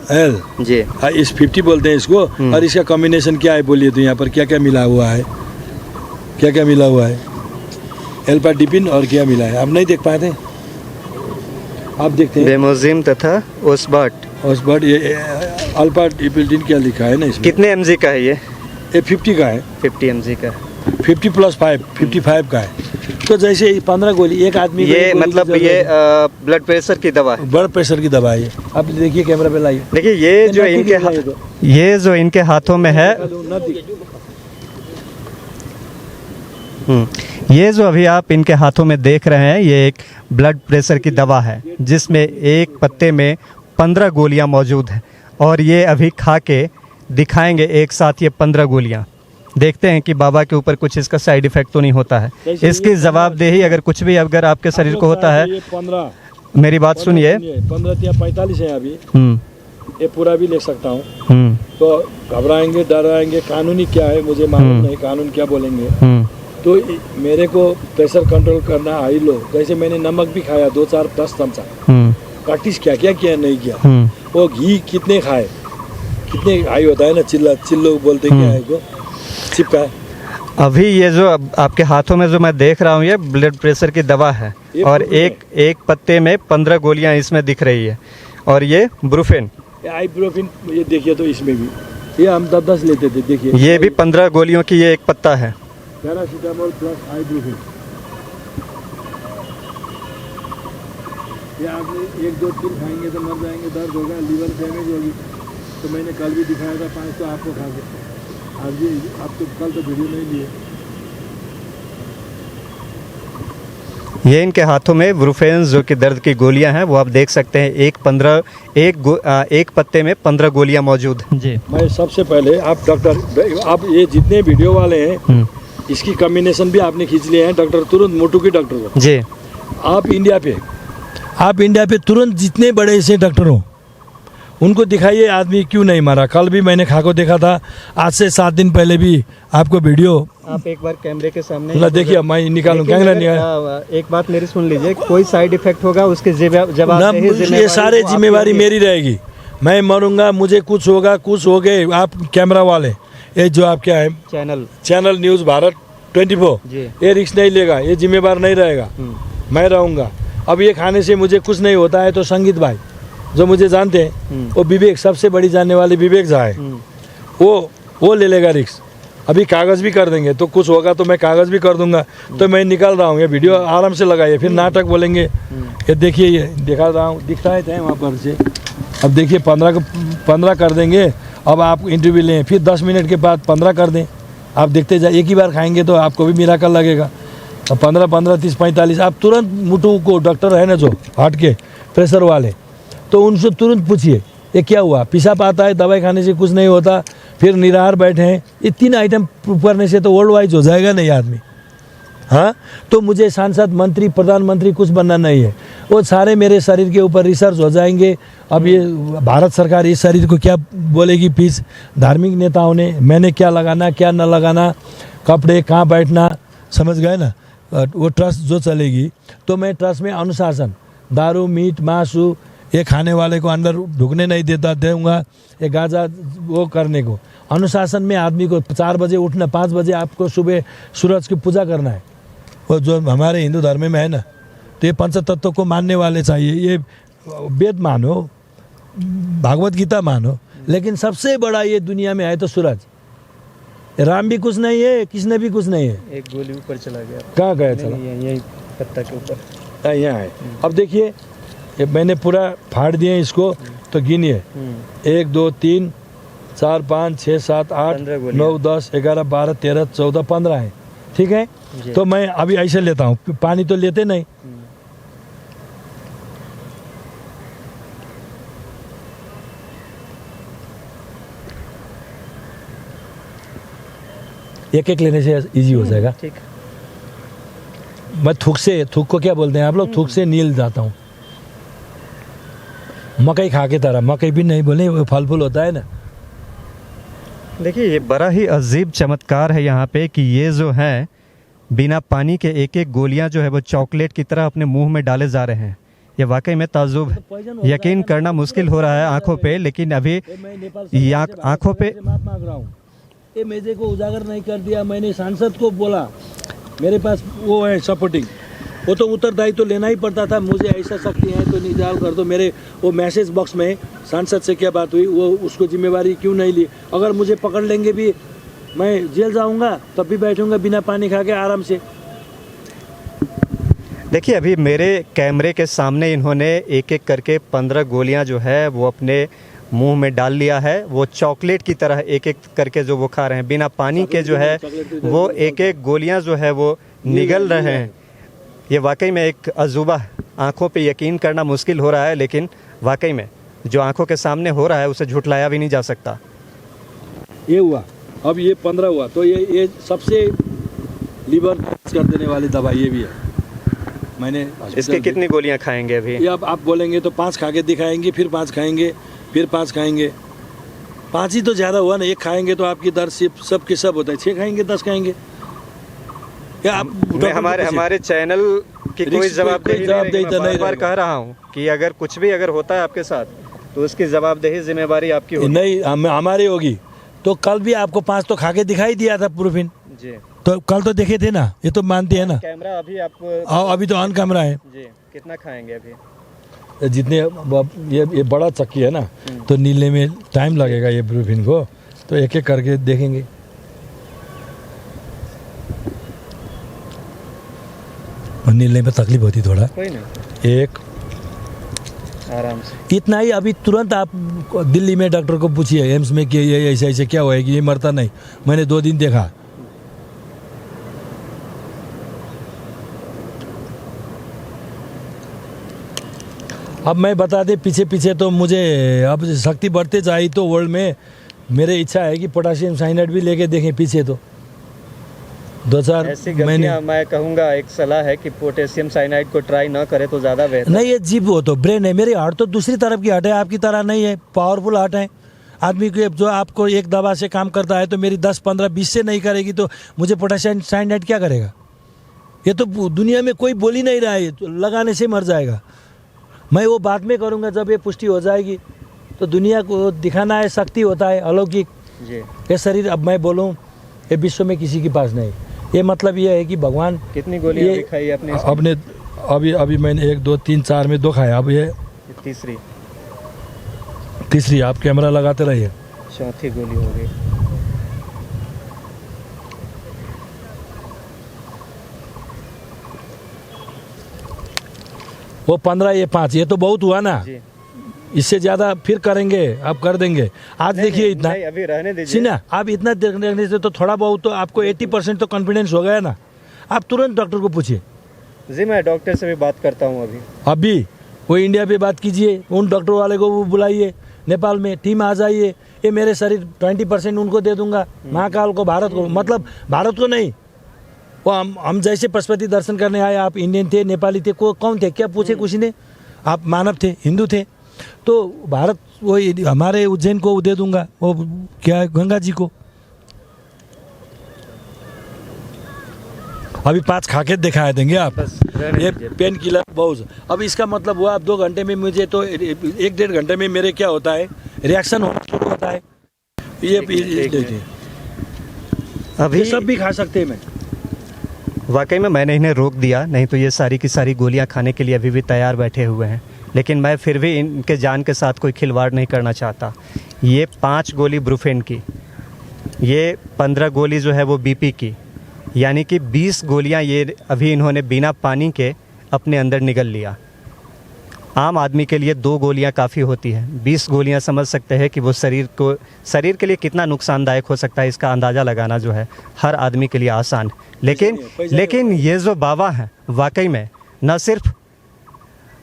जी, इस 50 बोलते हैं इसको। और इसका कॉम्बिनेशन क्या है बोलिए तो, यहाँ पर क्या क्या मिला हुआ है, क्या क्या मिला हुआ है? एल्पाडिपिन और क्या मिला है, आप नहीं देख पाते, आप देखते हैं बेमोजिम तथा ओसबाट। ये अल्पाडिपिन क्या लिखा है ना इसमें? कितने एमजी का है ये? 50 का है, 50 एमजी का, 50 + 5 55 का है। तो जैसे 15 गोली एक आदमी, ये मतलब ये ब्लड प्रेशर की दवा है, ब्लड प्रेशर की दवा है। आप देखिए कैमरा पे लाइए। देखिए ये जो इनके हाथों में है, ये जो अभी आप इनके हाथों में देख रहे हैं, ये एक ब्लड प्रेशर की दवा है जिसमें एक पत्ते में 15 गोलियां मौजूद हैं। और ये अभी खा के दिखाएंगे एक साथ ये 15 गोलियां। देखते हैं कि बाबा के ऊपर कुछ इसका साइड इफेक्ट तो नहीं होता है। इसकी जवाबदेही अगर कुछ भी अगर आपके शरीर को होता है, 15, मेरी बात सुनिए, 15 या 45 है अभी, ये पूरा भी ले सकता हूँ। तो घबराएंगे, डराएंगे, कानूनी क्या है मुझे मालूम नहीं, कानून क्या बोलेंगे। तो मेरे को प्रेशर कंट्रोल करना, हाई लो। जैसे मैंने नमक भी खाया 2, 4, 10 चमचा, प्रैक्टिस क्या क्या किया नहीं किया। वो घी कितने खाए, कितने हाई होता है ना, चिल्लो बोलते क्या है को, चिपका है। अभी ये जो आपके हाथों में जो मैं देख रहा हूँ, ये ब्लड प्रेशर की दवा है और एक पत्ते में 15 गोलियां इसमें दिख रही है। और ये ब्रूफेन, आइब्रोफिन, ये देखिए तो इसमें भी ये हम 10 लेते थे। देखिए ये भी 15 गोलियों की ये एक पत्ता है। पैरासीटामोल + आइब्रोफिन, ये आप 1, 2, 3 खाएंगे तो मर जाएंगे, दर्द होगा, लीवर डैमेज होगी। तो मैंने कल भी दिखाया था 5 तो आपको खा के, आज भी आप तो कल तो वीडियो नहीं लिए। ये इनके हाथों में ब्रूफेन जो कि दर्द की गोलियां हैं, वो आप देख सकते हैं। एक पत्ते में 15 गोलियां मौजूद हैं जी। मैं सबसे पहले आप डॉक्टर, आप ये जितने वीडियो वाले हैं इसकी कॉम्बिनेशन भी आपने खींच लिए हैं, डॉक्टर तुरंत मोटू के डॉक्टर को जी। आप इंडिया पे तुरंत जितने बड़े ऐसे डॉक्टर हो उनको दिखाइए, आदमी क्यों नहीं मारा। कल भी मैंने खा को देखा था, आज से 7 दिन पहले भी आपको वीडियो, आप एक बार कैमरे के सामने देखिए, मैं निकालूं, कैमरा निकाल। एक बात मेरी सुन लीजिए, कोई साइड इफेक्ट होगा उसके जवाब, ये सारे जिम्मेवारी मेरी रहेगी। मैं मरूंगा, मुझे कुछ होगा, कुछ हो गए, आप कैमरा वाले, ये जो आप क्या है चैनल न्यूज़ भारत 24, ये रिस्क नहीं लेगा, ये जिम्मेवार नहीं रहेगा, मैं रहूँगा। अब ये खाने से मुझे कुछ नहीं होता है तो संगीत भाई जो मुझे जानते हैं, वो विवेक, सबसे बड़ी जानने वाले विवेक झा है, वो ले लेगा रिस्क। अभी कागज़ भी कर देंगे, तो कुछ होगा तो मैं कागज़ भी कर दूंगा। तो मैं निकाल रहा हूँ, ये वीडियो आराम से लगाइए, फिर नाटक बोलेंगे। ये देखिए, ये दिखा रहा हूँ, दिख रहा है वहाँ पर से। अब देखिए 15 कर देंगे। अब आप इंटरव्यू लें, फिर 10 मिनट के बाद 15 कर दें। आप देखते जाए, एक ही बार खाएंगे तो आपको भी मिराकल लगेगा। अब 15, 30, 45 आप तुरंत मुटू को, डॉक्टर है ना जो हार्ट के प्रेशर वाले, तो उनसे तुरंत पूछिए ये क्या हुआ, पेशाब आता है, दवाई खाने से कुछ नहीं होता, फिर निराहार बैठे हैं, ये 3 आइटम करने से तो वर्ल्ड वाइज हो जाएगा नहीं आदमी। हाँ, तो मुझे सांसद, मंत्री, प्रधानमंत्री कुछ बनना नहीं है, वो सारे मेरे शरीर के ऊपर रिसर्च हो जाएंगे। अब ये भारत सरकार इस शरीर को क्या बोलेगी, फीस धार्मिक नेताओं ने, मैंने क्या लगाना क्या न लगाना, कपड़े कहाँ बैठना, समझ गए ना। वो ट्रस्ट जो चलेगी, तो मैं ट्रस्ट में अनुशासन, दारू, मीट, मांसू ये खाने वाले को अंदर ढुकने नहीं दूंगा, ये गांजा वो करने को। अनुशासन में आदमी को 4 बजे उठना, 5 बजे आपको सुबह सूरज की पूजा करना है, वो जो हमारे हिंदू धर्म में है ना। तो ये पंचतत्व को मानने वाले चाहिए, ये वेद मानो, भागवत गीता मानो, लेकिन सबसे बड़ा ये दुनिया में है तो सूरज। राम भी कुछ नहीं है, कृष्ण भी कुछ नहीं है। एक गोली ऊपर चला गया, कहाँ गया चला? यही पत्ता के ऊपर, यहाँ है। अब देखिए, ये मैंने पूरा फाड़ दिए इसको, तो गिनिए 1 2 3 4 5 6 7 8 9 10 11 12 13 14 15 है, ठीक है। तो मैं अभी ऐसे लेता हूँ, पानी तो लेते नहीं। एक एक लेने से इजी हो जाएगा। ठीक। मैं थूक को क्या बोलते हैं आप लोग, थूक से नील जाता हूँ। मकई खा के तरह, मकई भी नहीं बोले, वो फल फूल होता है ना। देखिए, ये बड़ा ही अजीब चमत्कार है यहाँ पे कि ये जो है बिना पानी के एक एक गोलियां जो है वो चॉकलेट की तरह अपने मुंह में डाले जा रहे हैं। ये वाकई में ताज्जुब है, यकीन करना मुश्किल हो रहा है आंखों पे, लेकिन अभी आंखों पे मांग रहा हूँ। ये मेजे को उजागर नहीं कर दिया, मैंने सांसद को बोला, मेरे पास वो है सपोर्टिंग, वो तो उत्तरदायित्व तो लेना ही पड़ता था, मुझे ऐसा शक्ति है तो निजाल कर दो। मेरे वो मैसेज बॉक्स में सांसद से क्या बात हुई, वो उसको जिम्मेवारी क्यों नहीं ली। अगर मुझे पकड़ लेंगे भी, मैं जेल जाऊंगा, तब भी बैठूंगा बिना पानी खा के आराम से। देखिए, अभी मेरे कैमरे के सामने इन्होंने एक एक करके 15 गोलियां जो है वो अपने मुंह में डाल लिया है। वो चॉकलेट की तरह एक एक करके जो वो खा रहे हैं, बिना पानी के जो है वो एक एक गोलियां जो है वो निगल रहे हैं। ये वाकई में एक अजूबा है, आंखों पे यकीन करना मुश्किल हो रहा है, लेकिन वाकई में जो आंखों के सामने हो रहा है उसे झुठलाया भी नहीं जा सकता। ये हुआ, अब ये 15 हुआ, तो ये सबसे लीवर कर देने वाली दवाई ये भी है। मैंने इसके कितनी गोलियां खाएंगे अभी? ये अब आप बोलेंगे तो 5 खा के दिखाएंगे, फिर 5 खाएंगे, फिर 5 खाएंगे। 5 ही तो ज़्यादा हुआ ना, 1 खाएंगे तो आपकी दर्द सब के सब होता है, 6 खाएंगे 10 खाएंगे। या आप हमारे चैनल की कोई जवाबदेही नहीं, बार कह रहा हूँ कि अगर कुछ भी अगर होता है आपके साथ तो उसकी जवाबदेही जिम्मेवारी आपकी होगी। नहीं, हमारी होगी। तो कल भी आपको 5 तो खा के दिखाई दिया था प्रूफिन जी, तो कल तो देखे थे ना, ये तो मानती है ना। कैमरा अभी आपको अभी तो ऑन कैमरा है जी। कितना खाएंगे अभी? जितने ये बड़ा चक्की है ना, तो नीले में टाइम लगेगा ये प्रूफिन को, तो एक एक करके देखेंगे। नीले में तकलीफ होती थोड़ा, कोई नहीं, एक आराम से इतना ही। अभी तुरंत आप दिल्ली में डॉक्टर को पूछिए, एम्स में कि ये ऐसे ऐसे क्या हुआ है कि ये मरता नहीं। मैंने 2 दिन देखा। अब मैं बता दे, पीछे पीछे तो मुझे अब शक्ति बढ़ते जाए तो वर्ल्ड में मेरी इच्छा है कि पोटाशियम साइनाइड भी लेके देखें पीछे। तो 2-4 महीने मैं कहूँगा, एक सलाह है कि पोटेशियम साइनाइड को ट्राई ना करे तो ज़्यादा बेहतर। नहीं, ये जीभ हो तो ब्रेन है, मेरी हार्ट तो दूसरी तरफ की हार्ट है, आपकी तरह नहीं है, पावरफुल हार्ट है। आदमी को जो आपको एक दवा से काम करता है तो मेरी 10 15 20 से नहीं करेगी, तो मुझे पोटेशियम साइनाइड क्या करेगा? ये तो दुनिया में कोई बोल ही नहीं रहा है, तो लगाने से मर जाएगा। मैं वो बाद में करूँगा जब ये पुष्टि हो जाएगी। तो दुनिया को दिखाना है शक्ति होता है अलौकिक। ये शरीर अब मैं बोलूँ ये विश्व में किसी के पास नहीं। ये मतलब ये है कि भगवान कितनी गोलियां खाई अपने अभी मैंने 1 2 3 4 में 2 खाया, अब ये तीसरी। आप कैमरा लगाते रहिए, 4थी गोली हो गई। वो 15 ये 5, ये तो बहुत हुआ ना जी। इससे ज्यादा फिर करेंगे, आप कर देंगे। आज देखिए इतना नहीं, अभी रहने दीजिए। सीना आप इतना देखने से तो थोड़ा बहुत तो आपको 80% तो कॉन्फिडेंस हो गया ना। आप तुरंत डॉक्टर को पूछिए। जी, मैं डॉक्टर से भी बात करता हूँ अभी। वो इंडिया पे बात कीजिए, उन डॉक्टर वाले को वो बुलाइए, नेपाल में टीम आ जाइए, ये मेरे शरीर 20% उनको दे दूंगा, महाकाल को, भारत को, मतलब भारत को नहीं, वो हम जैसे पशुपति दर्शन करने आए, आप इंडियन थे, नेपाली थे, को कौन थे, क्या पूछे कुछ ने, आप मानव थे, हिंदू थे, तो भारत वो हमारे उज्जैन को दे दूंगा, वो क्या गंगा जी को। अभी 5 खा के दिखा देंगे आप, ये पेन किलर बहुत। अब इसका मतलब हुआ, अब 2 घंटे में मुझे तो 1-1.5 घंटे में मेरे क्या होता है, रिएक्शन होना शुरू होता है। ये अभी सब भी खा सकते हैं। मैं वाकई में मैंने इन्हें रोक दिया, नहीं तो ये सारी की सारी गोलियां खाने के लिए अभी भी तैयार बैठे हुए हैं, लेकिन मैं फिर भी इनके जान के साथ कोई खिलवाड़ नहीं करना चाहता। ये 5 गोली ब्रुफेन की, ये 15 गोली जो है वो बीपी की, यानी कि 20 गोलियां ये अभी इन्होंने बिना पानी के अपने अंदर निगल लिया। आम आदमी के लिए 2 गोलियां काफ़ी होती है, 20 गोलियां समझ सकते हैं कि वो शरीर के लिए कितना नुकसानदायक हो सकता है। इसका अंदाज़ा लगाना जो है हर आदमी के लिए आसान है। लेकिन ये जो बाबा हैं वाकई में न सिर्फ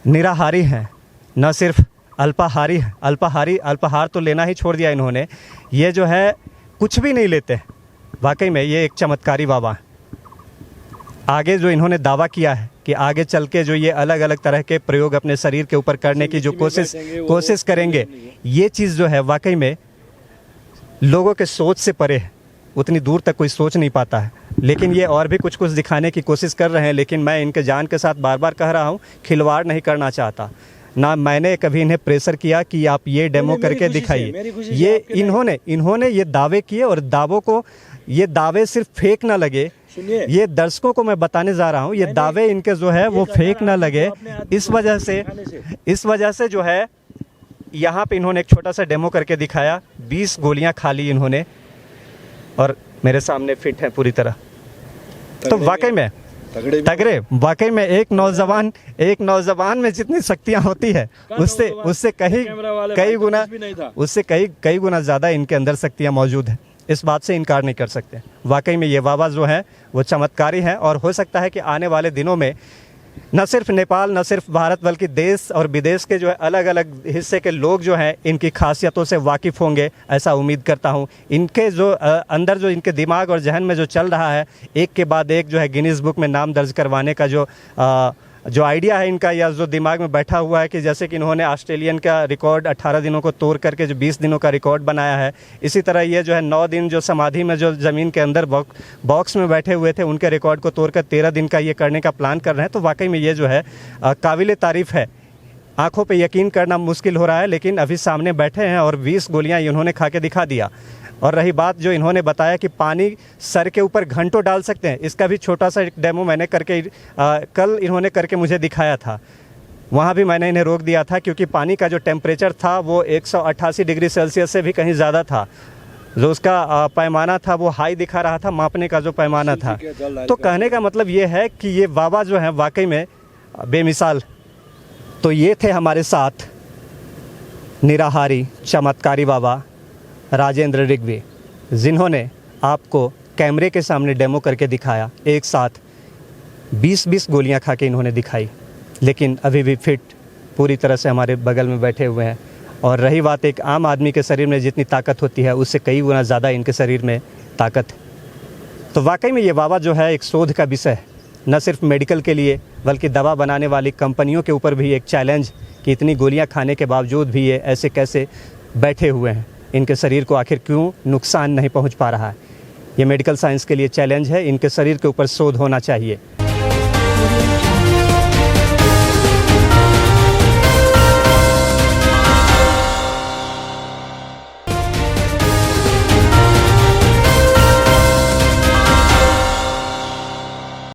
निराहारी हैं, न सिर्फ अल्पाहारी हैं, अल्पाहार तो लेना ही छोड़ दिया इन्होंने, ये जो है कुछ भी नहीं लेते। वाकई में ये एक चमत्कारी बाबा है। आगे जो इन्होंने दावा किया है कि आगे चल के जो ये अलग अलग तरह के प्रयोग अपने शरीर के ऊपर करने की जो कोशिश करेंगे, ये चीज़ जो है वाकई में लोगों के सोच से परे है, उतनी दूर तक कोई सोच नहीं पाता है। लेकिन ये और भी कुछ दिखाने की कोशिश कर रहे हैं, लेकिन मैं इनके जान के साथ बार बार कह रहा हूँ, खिलवाड़ नहीं करना चाहता। ना मैंने कभी इन्हें प्रेशर किया कि आप ये डेमो करके दिखाइए। ये इन्होंने ये दावे किए, और ये दावे सिर्फ फेक ना लगे, ये दर्शकों को मैं बताने जा रहा हूँ, ये दावे इनके जो है वो फेक ना लगे। इस वजह से जो है यहाँ पे इन्होंने एक छोटा सा डेमो करके दिखाया। 20 गोलियां खा ली इन्होंने और मेरे सामने फिट है पूरी तरह। तो वाकई में तगड़े, वाकई में एक नौजवान में जितनी शक्तियां होती है उससे कई गुना ज़्यादा इनके अंदर शक्तियां मौजूद हैं। इस बात से इनकार नहीं कर सकते। वाकई में ये बाबा जो है वो चमत्कारी हैं, और हो सकता है कि आने वाले दिनों में न सिर्फ नेपाल, न सिर्फ भारत, बल्कि देश और विदेश के जो है अलग अलग हिस्से के लोग जो हैं इनकी खासियतों से वाकिफ़ होंगे, ऐसा उम्मीद करता हूं। इनके जो अंदर जो इनके दिमाग और जहन में जो चल रहा है, एक के बाद एक जो है गिनीज बुक में नाम दर्ज करवाने का जो आइडिया है इनका, या जो दिमाग में बैठा हुआ है, कि जैसे कि इन्होंने ऑस्ट्रेलियन का रिकॉर्ड 18 दिनों को तोड़ करके जो 20 दिनों का रिकॉर्ड बनाया है, इसी तरह ये जो है 9 दिन जो समाधि में जो ज़मीन के अंदर बॉक्स में बैठे हुए थे, उनके रिकॉर्ड को तोड़कर 13 दिन का ये करने का प्लान कर रहे हैं। तो वाकई में ये जो है काबिल तारीफ़ है। आंखों पे यकीन करना मुश्किल हो रहा है, लेकिन अभी सामने बैठे हैं और 20 गोलियां इन्होंने खा के दिखा दिया। और रही बात जो इन्होंने बताया कि पानी सर के ऊपर घंटों डाल सकते हैं, इसका भी छोटा सा एक डेमो मैंने करके कल इन्होंने करके मुझे दिखाया था। वहाँ भी मैंने इन्हें रोक दिया था, क्योंकि पानी का जो टेम्परेचर था वो 188 डिग्री सेल्सियस से भी कहीं ज़्यादा था। जो उसका पैमाना था वो हाई दिखा रहा था, मापने का जो पैमाना था। तो कहने का मतलब ये है कि ये बाबा जो है वाकई में बेमिसाल। तो ये थे हमारे साथ निराहारी चमत्कारी बाबा राजेंद्र ऋग्वे, जिन्होंने आपको कैमरे के सामने डेमो करके दिखाया। एक साथ 20-20 गोलियां खा के इन्होंने दिखाई, लेकिन अभी भी फिट पूरी तरह से हमारे बगल में बैठे हुए हैं। और रही बात एक आम आदमी के शरीर में जितनी ताकत होती है, उससे कई गुना ज़्यादा इनके शरीर में ताकत है। तो वाकई में ये बाबा जो है एक शोध का विषय है, न सिर्फ मेडिकल के लिए, बल्कि दवा बनाने वाली कंपनियों के ऊपर भी एक चैलेंज कि इतनी गोलियां खाने के बावजूद भी ये ऐसे कैसे बैठे हुए हैं, इनके शरीर को आखिर क्यों नुकसान नहीं पहुंच पा रहा है। ये मेडिकल साइंस के लिए चैलेंज है, इनके शरीर के ऊपर शोध होना चाहिए।